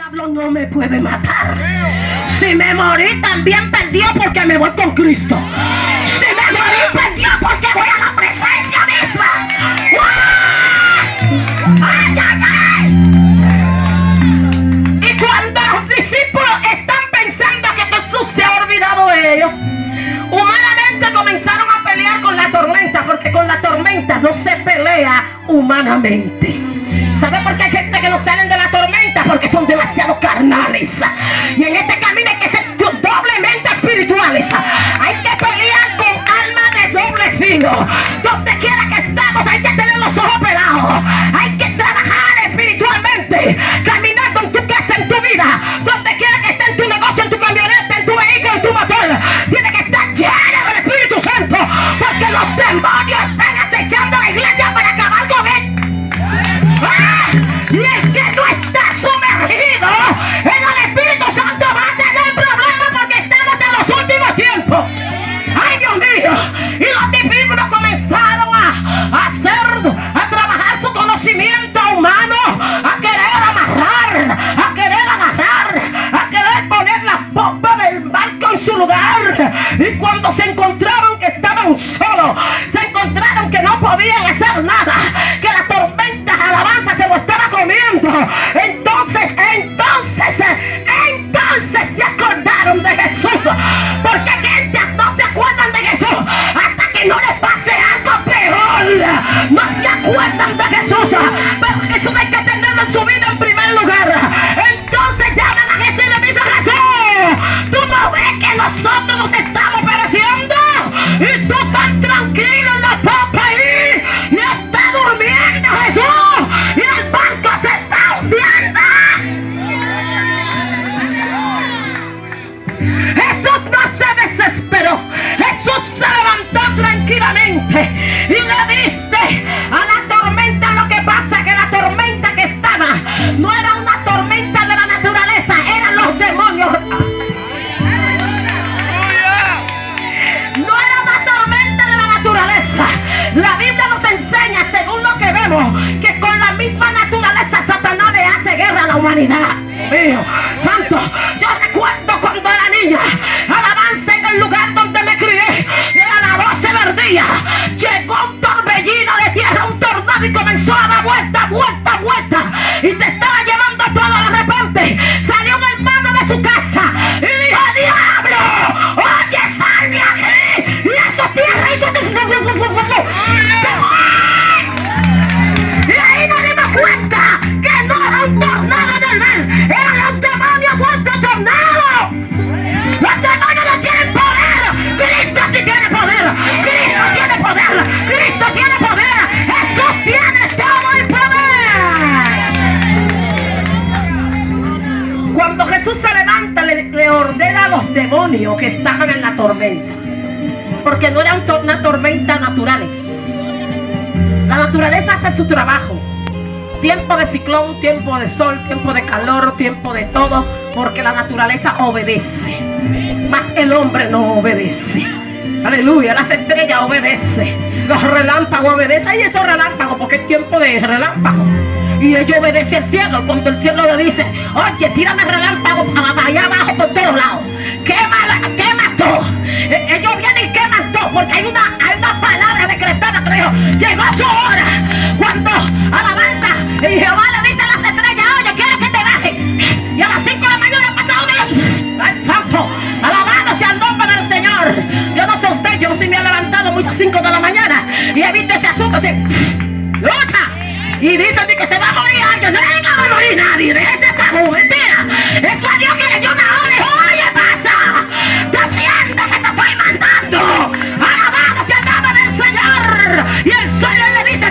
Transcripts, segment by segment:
diablo no me puede matar. Si me morí también perdió porque me voy con Cristo. Si me morí perdió porque voy a la presencia misma. ¡Ay, ay, ay! Y cuando los discípulos están pensando que Jesús se ha olvidado de ellos, humanamente comenzaron a pelear con la tormenta, porque con la tormenta no se pelea humanamente. ¿Sabe por qué hay gente que no salen de la tormenta? Porque son demasiado carnales. Y en este camino hay que ser doblemente espirituales. Hay que pelear con alma de doble filo. Donde quiera que estamos hay que tener los ojos pelados. Hay que trabajar espiritualmente, caminando en tu casa, en tu vida. Donde quiera que esté, en tu negocio, en tu camioneta, en tu vehículo, en tu motor, tiene que estar lleno del Espíritu Santo, porque los demonios están acechando a la iglesia para acabar con él. Y el que no está sumergido en el Espíritu Santo va a tener problemas, porque estamos en los últimos tiempos. ¡Ay, Dios mío! Y los discípulos comenzaron a trabajar su conocimiento humano, a querer amarrar, a querer agarrar, a querer poner la popa del barco en su lugar. Y cuando se encontraron que estaban solos, se encontraron que no podían hacer nada, que la tormenta alabanza se lo estaba comiendo, entonces se acordaron de Jesús. Porque gente no se acuerdan de Jesús hasta que no les pase algo peor. No se acuerdan de Jesús, pero Jesús hay que tenerlo en su vida en primer lugar. Entonces llaman a Jesús y le dicen: Jesús, ¿tú no ves que nosotros nos estamos pereciendo? Y tú tan tranquilo en la popa ahí y está durmiendo, Jesús, y el barco se está hundiendo. Jesús no se desesperó. Jesús se levantó tranquilamente y le dice a la tormenta lo que pasa, que la tormenta que estaba no era una tormenta de la naturaleza, eran los demonios. No era una tormenta de la naturaleza. La Biblia nos enseña, según lo que vemos, que con la misma naturaleza Satanás le hace guerra a la humanidad. Mío, santo, yo recuerdo cuando era niña, alabanza, en el lugar donde me crié, era la 12 del día, llegó un torbellino de tierra, un tornado, y comenzó a dar vuelta, y se estaba llevando todo. De repente salió un hermano de su casa y dijo: ¡Diablo! ¡Oye, sal de aquí! Y eso tierra hizo... Y ahí nos dimos cuenta que no era un tornado normal, eran los demonios vueltos tornados. Los demonios no tienen poder. Cristo sí tiene poder. Cristo tiene poder. Cristo tiene poder. Jesús tiene todo el poder. Cuando Jesús se levanta, le ordena a los demonios que estaban en la tormenta, porque no era una tormenta natural. La naturaleza hace su trabajo. Tiempo de ciclón, tiempo de sol, tiempo de calor, tiempo de todo, porque la naturaleza obedece, mas el hombre no obedece. Aleluya, las estrellas obedecen, los relámpagos obedecen. Y esos relámpagos, porque es tiempo de relámpagos, y ellos obedecen al cielo. Cuando el cielo le dice: oye, tírame relámpagos allá abajo por todos lados, quema todo, ellos vienen y queman todo, porque hay una palabra decretada que dijo: llegó su hora. Cuando alabanza, y Jehová le dice a las estrellas: oye, quiero que te baje. Y a las 5 de la mañana pasa uno y ellos: ¡ay, santo! Alabado sea el nombre del Señor. Yo no sé usted, yo sí me he levantado muchas 5 de la mañana y he visto ese asunto así, lucha, y dicen que se va a morir alguien. No va a morir nadie, déjese esa mentira. Es a Dios que le dio una orden. Oye, pasa, te siento que te estoy mandando. Alabado sea el nombre del Señor. Y el Señor le dice: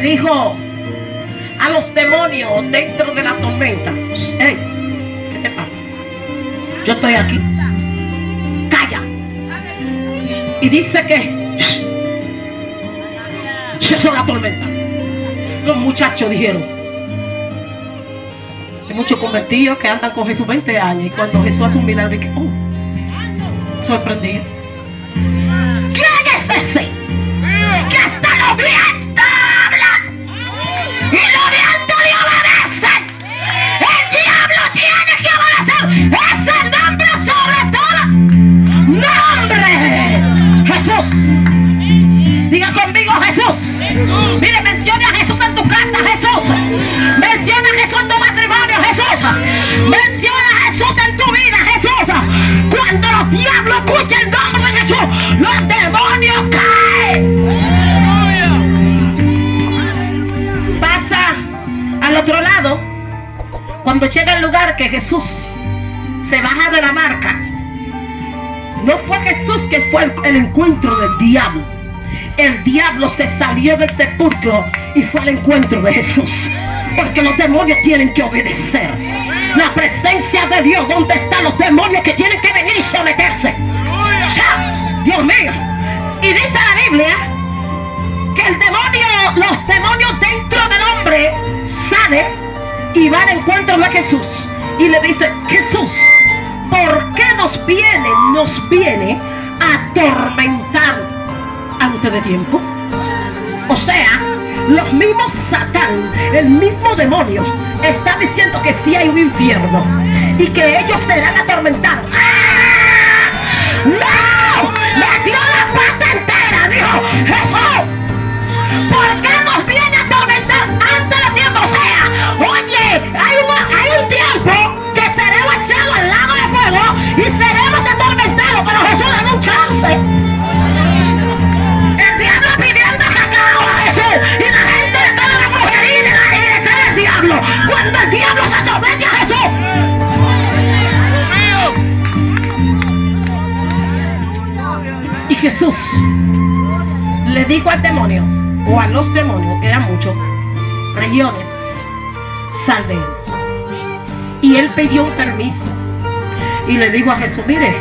dijo a los demonios dentro de la tormenta: hey, ¿qué te pasa? Yo estoy aquí. Calla. Y dice que cesó la tormenta. Los muchachos dijeron: hay muchos convertidos que andan con Jesús 20 años, y cuando Jesús hace un milagro, y que sorprendido. ¿Quién es ese que hasta los vientos hablan y los vientos le obedecen? El diablo tiene que obedecer ese nombre sobre todo nombre. Jesús. Diga conmigo: Jesús. Mire, menciona a Jesús en tu casa, Jesús. Menciona a Jesús en tu matrimonio, Jesús. Menciona a Jesús en tu vida, Jesús. Cuando los diablos escuchan el nombre de Jesús, los demonios caen. Pasa al otro lado. Cuando llega al lugar que Jesús se baja de la barca, no fue Jesús que fue el encuentro del diablo. El diablo se salió del sepulcro y fue al encuentro de Jesús. Porque los demonios tienen que obedecer la presencia de Dios. ¿Dónde están los demonios que tienen que venir y someterse? Dios mío. Y dice la Biblia que los demonios dentro del hombre salen y van al encuentro de Jesús y le dice: Jesús, ¿por qué nos viene a atormentar antes de tiempo? O sea, los mismos Satán, el mismo demonio, está diciendo que sí hay un infierno y que ellos serán atormentados. ¡Ah! ¡No! ¡Metió la pata entera! Dijo: Jesús, ¿por qué nos viene a atormentar antes de tiempo? O sea, oye, hay un tiempo que seremos echados al lago de fuego y seremos atormentados, pero Jesús da un chance. Y la gente le pega la brujería y le cree el diablo. Cuando el diablo se somete a Jesús. Y Jesús le dijo al demonio, o a los demonios, que eran muchos, regiones, sal de él. Y él pidió un permiso y le dijo a Jesús: mire,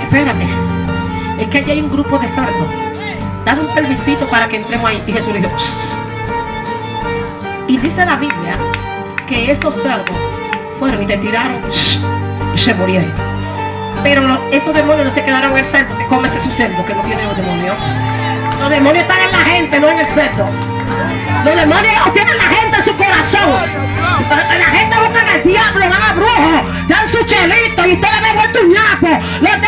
espérate, es que allí hay un grupo de cerdos, dame un permisito para que entremos ahí. Y Jesús le dijo: psst. Y dice la Biblia que esos cerdos fueron y te tiraron, psst, y se murieron. Pero esos demonios no se quedaron en el cerdo, que cómese su cerdo, que no tiene los demonios. Los demonios están en la gente, no en el cerdo. Los demonios tienen la gente en su corazón. La gente busca al diablo, van a brujos, dan su chelito y usted le ve vuelto un ñapo. Los